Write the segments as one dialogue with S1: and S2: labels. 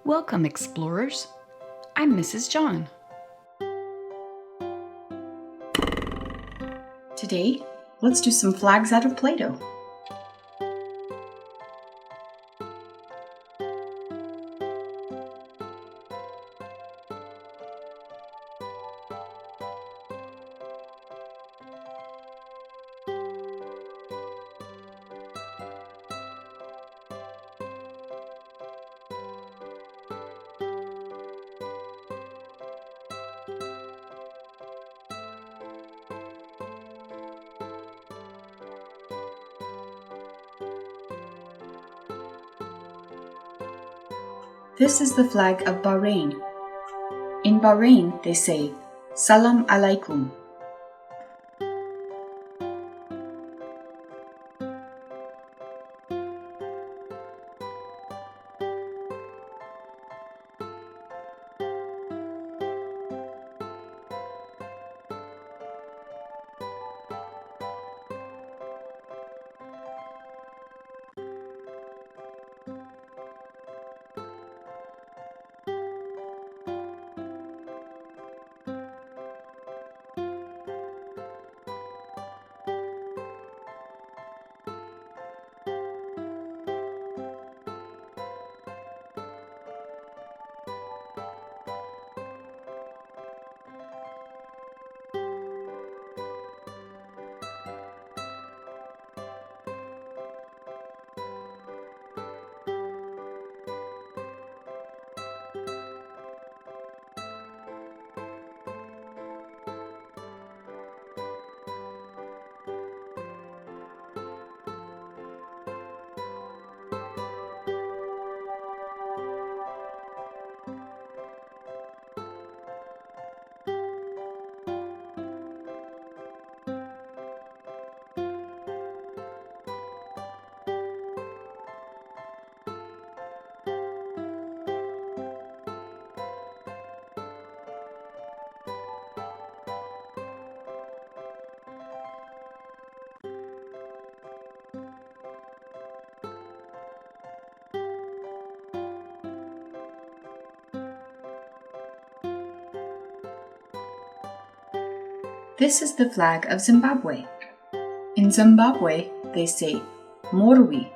S1: Welcome, explorers. I'm Mrs. John.
S2: Today, let's do some flags out of Play-Doh. This is the flag of Bahrain. In Bahrain, they say, salam alaykum. This is the flag of Zimbabwe. In Zimbabwe, they say, mhoroi.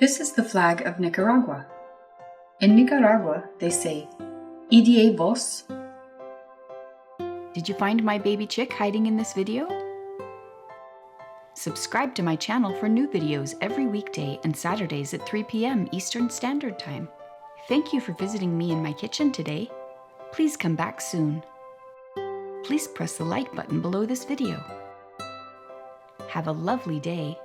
S2: This is the flag of Nicaragua. In Nicaragua, they say, idiay.
S1: Did you find my baby chick hiding in this video? Subscribe to my channel for new videos every weekday and Saturdays at 3 p.m. Eastern Standard Time. Thank you for visiting me in my kitchen today. Please come back soon. Please press the like button below this video. Have a lovely day.